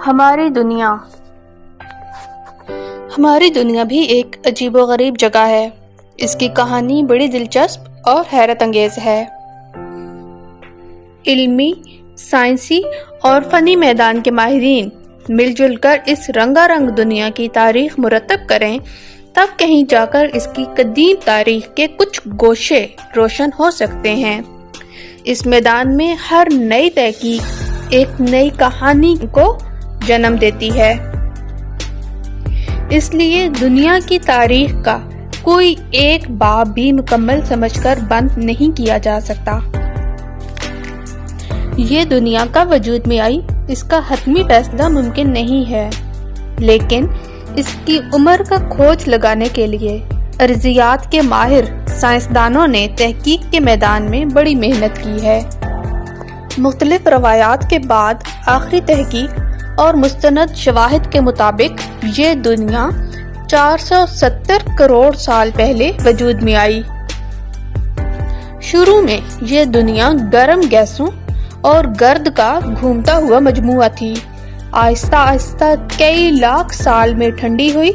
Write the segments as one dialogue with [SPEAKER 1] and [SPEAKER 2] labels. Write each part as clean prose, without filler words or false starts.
[SPEAKER 1] ہماری دنیا بھی ایک عجیب و غریب جگہ ہے۔ اس کی کہانی بڑی دلچسپ اور حیرت انگیز ہے۔ علمی، سائنسی اور فنی میدان کے ماہرین مل جل کر اس رنگا رنگ دنیا کی تاریخ مرتب کریں تب کہیں جا کر اس کی قدیم تاریخ کے کچھ گوشے روشن ہو سکتے ہیں۔ اس میدان میں ہر نئی تحقیق ایک نئی کہانی کو جنم دیتی ہے۔ اس لیے دنیا کی تاریخ کا کوئی ایک باب بھی مکمل سمجھ کر بند نہیں کیا جا سکتا۔ یہ دنیا کا وجود میں آئی، اس کا حتمی فیصلہ ممکن نہیں ہے، لیکن اس کی عمر کا کھوج لگانے کے لیے ارضیات کے ماہر سائنسدانوں نے تحقیق کے میدان میں بڑی محنت کی ہے۔ مختلف روایات کے بعد آخری تحقیق اور مستند شواہد کے مطابق یہ دنیا 470 کروڑ سال پہلے وجود میں آئی۔ شروع میں یہ دنیا گرم گیسوں اور گرد کا گھومتا ہوا مجموعہ تھی۔ آہستہ آہستہ کئی لاکھ سال میں ٹھنڈی ہوئی۔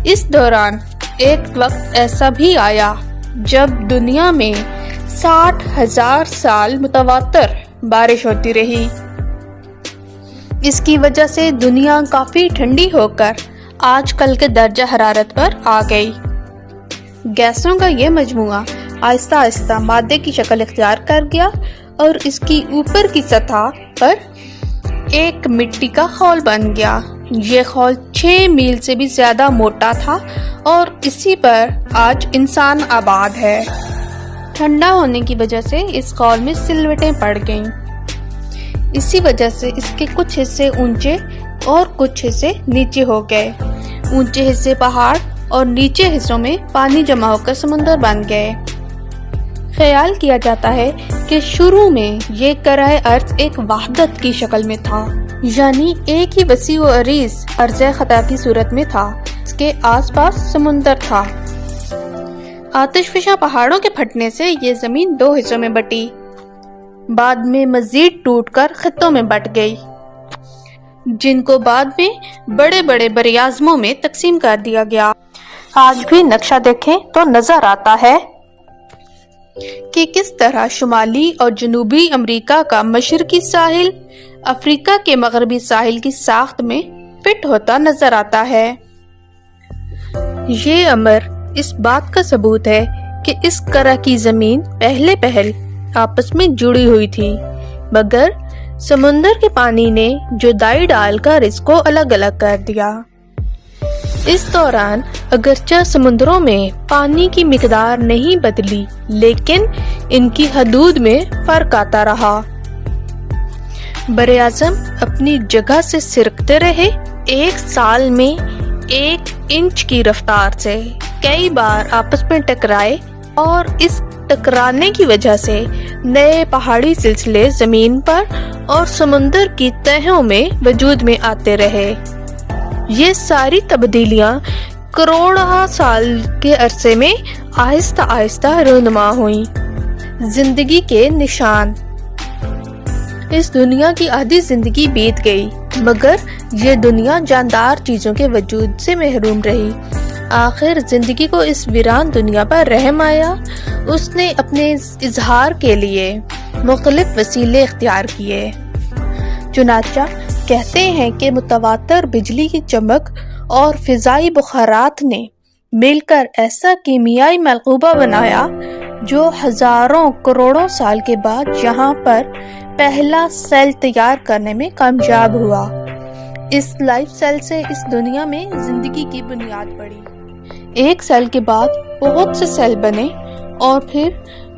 [SPEAKER 1] اس دوران ایک وقت ایسا بھی آیا جب دنیا میں 60,000 سال متواتر بارش ہوتی رہی۔ اس کی وجہ سے دنیا کافی ٹھنڈی ہو کر آج کل کے درجہ حرارت پر آ گئی۔ گیسوں کا یہ مجموعہ آہستہ آہستہ مادے کی شکل اختیار کر گیا اور اس کی اوپر کی سطح پر ایک مٹی کا خول بن گیا۔ یہ خول 6 میل سے بھی زیادہ موٹا تھا اور اسی پر آج انسان آباد ہے۔ ٹھنڈا ہونے کی وجہ سے اس خول میں سلوٹیں پڑ گئیں۔ اسی وجہ سے اس کے کچھ حصے اونچے اور کچھ حصے نیچے ہو گئے۔ اونچے حصے پہاڑ اور نیچے حصوں میں پانی جمع ہو کر سمندر بن گئے۔ خیال کیا جاتا ہے کہ شروع میں یہ کرۂ ارض ایک وحدت کی شکل میں تھا، یعنی ایک ہی وسیع و عریض عرض خطا کی صورت میں تھا۔ اس کے آس پاس سمندر تھا۔ آتش فشاں پہاڑوں کے پھٹنے سے یہ زمین 2 حصوں میں بٹی، بعد میں مزید ٹوٹ کر خطوں میں بٹ گئی، جن کو بعد میں بڑے بڑے براعظموں میں تقسیم کر دیا گیا۔ آج بھی نقشہ دیکھیں تو نظر آتا ہے کہ کس طرح شمالی اور جنوبی امریکہ کا مشرقی ساحل افریقہ کے مغربی ساحل کی ساخت میں فٹ ہوتا نظر آتا ہے۔ یہ امر اس بات کا ثبوت ہے کہ اس طرح کی زمین پہلے آپس میں جڑی ہوئی تھی، مگر سمندر کے پانی نے جدائی ڈال کر اس کو الگ الگ کر دیا۔ اس دوران اگرچہ سمندروں میں پانی کی مقدار نہیں بدلی، لیکن ان کی حدود میں فرق آتا رہا۔ براعظم اپنی جگہ سے سرکتے رہے، ایک سال میں 1 انچ کی رفتار سے کئی بار آپس میں ٹکرائے، اور اس ٹکرانے کی وجہ سے نئے پہاڑی سلسلے زمین پر اور سمندر کی تہوں میں وجود میں آتے رہے۔ یہ ساری تبدیلیاں کروڑہ سال کے عرصے میں آہستہ آہستہ رونما ہوئیں۔ زندگی کے نشان۔ اس دنیا کی آدھی زندگی بیت گئی، مگر یہ دنیا جاندار چیزوں کے وجود سے محروم رہی۔ آخر زندگی کو اس ویران دنیا پر رحم آیا۔ اس نے اپنے اظہار کے لیے مختلف وسیلے اختیار کیے۔ چنانچہ کہتے ہیں کہ متواتر بجلی کی چمک اور فضائی بخارات نے مل کر ایسا کیمیائی ملغوبہ بنایا جو ہزاروں کروڑوں سال کے بعد یہاں پر پہلا سیل تیار کرنے میں کامیاب ہوا۔ اس لائف سیل سے اس دنیا میں زندگی کی بنیاد پڑی۔ ایک سیل کے بعد بہت سے سیل بنے اور پھر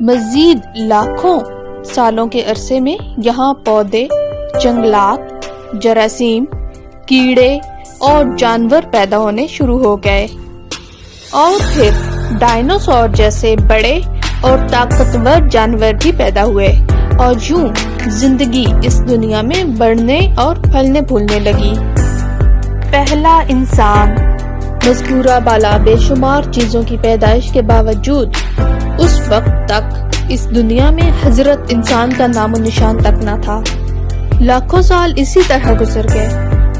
[SPEAKER 1] مزید لاکھوں سالوں کے عرصے میں یہاں پودے، جنگلات، جراثیم، کیڑے اور جانور پیدا ہونے شروع ہو گئے، اور پھر ڈائنوسور جیسے بڑے اور طاقتور جانور بھی پیدا ہوئے، اور یوں زندگی اس دنیا میں بڑھنے اور پھلنے پھولنے لگی۔ پہلا انسان۔ مذکورہ بالا بے شمار چیزوں کی پیدائش کے باوجود اس وقت تک اس دنیا میں حضرت انسان کا نام و نشان تک نہ تھا۔ لاکھوں سال اسی طرح گزر گئے،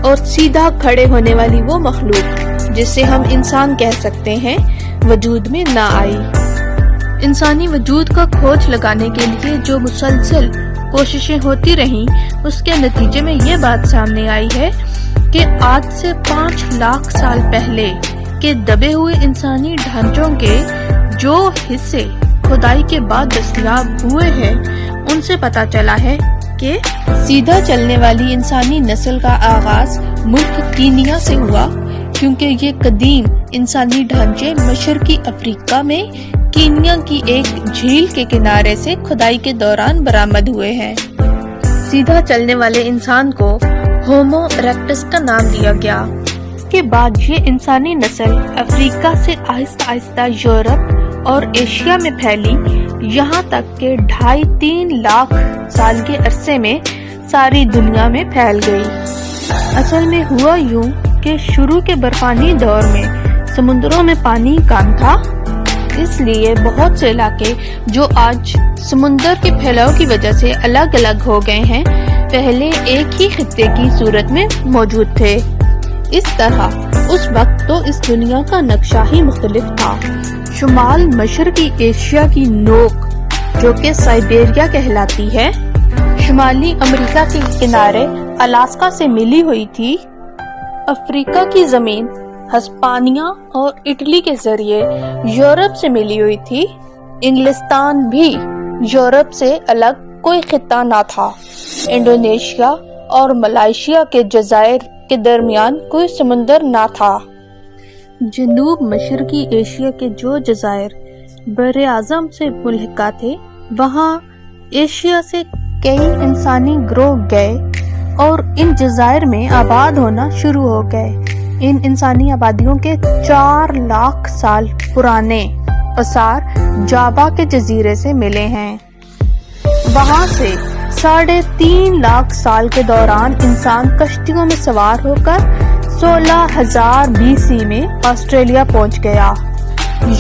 [SPEAKER 1] اور سیدھا کھڑے ہونے والی وہ مخلوق جسے ہم انسان کہہ سکتے ہیں وجود میں نہ آئی۔ انسانی وجود کا کھوج لگانے کے لیے جو مسلسل کوششیں ہوتی رہیں، اس کے نتیجے میں یہ بات سامنے آئی ہے کہ آج سے 5 لاکھ سال پہلے کے دبے ہوئے انسانی ڈھانچوں کے جو حصے کھدائی کے بعد دستیاب ہوئے ہیں، ان سے پتہ چلا ہے کہ سیدھا چلنے والی انسانی نسل کا آغاز ملک کینیا سے ہوا، کیونکہ یہ قدیم انسانی ڈھانچے مشرقی افریقہ میں کینیا کی ایک جھیل کے کنارے سے کھدائی کے دوران برآمد ہوئے ہیں۔ سیدھا چلنے والے انسان کو ہومو ایریکٹس کا نام دیا گیا۔ اس کے بعد یہ انسانی نسل افریقہ سے آہستہ آہستہ یورپ اور ایشیا میں پھیلی، یہاں تک کہ 2.5-3 لاکھ سال کے عرصے میں ساری دنیا میں پھیل گئی۔ اصل میں ہوا یوں کہ شروع کے برفانی دور میں سمندروں میں پانی کم تھا، اس لیے بہت سے علاقے جو آج سمندر کے پھیلاؤ کی وجہ سے الگ الگ ہو گئے ہیں، پہلے ایک ہی خطے کی صورت میں موجود تھے۔ اس طرح اس وقت تو اس دنیا کا نقشہ ہی مختلف تھا۔ شمال مشرقی ایشیا کی نوک، جو کہ سائبیریا کہلاتی ہے، شمالی امریکہ کے کنارے الاسکا سے ملی ہوئی تھی۔ افریقہ کی زمین ہسپانیہ اور اٹلی کے ذریعے یورپ سے ملی ہوئی تھی۔ انگلستان بھی یورپ سے الگ کوئی خطہ نہ تھا۔ انڈونیشیا اور ملائیشیا کے جزائر کے درمیان کوئی سمندر نہ تھا۔ جنوب مشرقی ایشیا کے جو جزائر بر اعظم سے ملحقہ تھے، وہاں ایشیا سے کئی انسانی گروہ گئے اور ان جزائر میں آباد ہونا شروع ہو گئے۔ ان انسانی آبادیوں کے 4 لاکھ سال پرانے آثار جاوا کے جزیرے سے ملے ہیں۔ وہاں سے 3.5 لاکھ سال کے دوران انسان کشتیوں میں سوار ہو کر 16,000 BC میں آسٹریلیا پہنچ گیا۔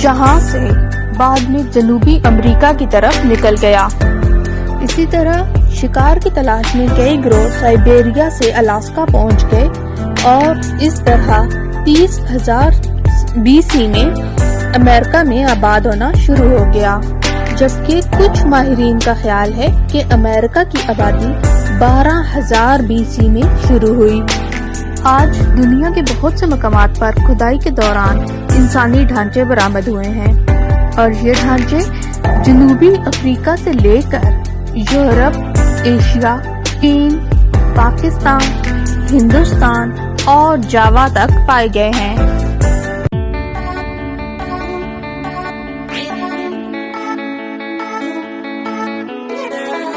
[SPEAKER 1] یہاں سے بعد میں جنوبی امریکہ کی طرف نکل گیا۔ اسی طرح شکار کی تلاش میں کئی گروہ سائبیریا سے الاسکا پہنچ گئے اور اس طرح 30,000 BC میں امریکہ میں آباد ہونا شروع ہو گیا، جبکہ کچھ ماہرین کا خیال ہے کہ امریکہ کی آبادی 12,000 BC میں شروع ہوئی۔ آج دنیا کے بہت سے مقامات پر کھدائی کے دوران انسانی ڈھانچے برآمد ہوئے ہیں، اور یہ ڈھانچے جنوبی افریقہ سے لے کر یورپ، ایشیا، چین، پاکستان، ہندوستان اور جاوا تک پائے گئے ہیں۔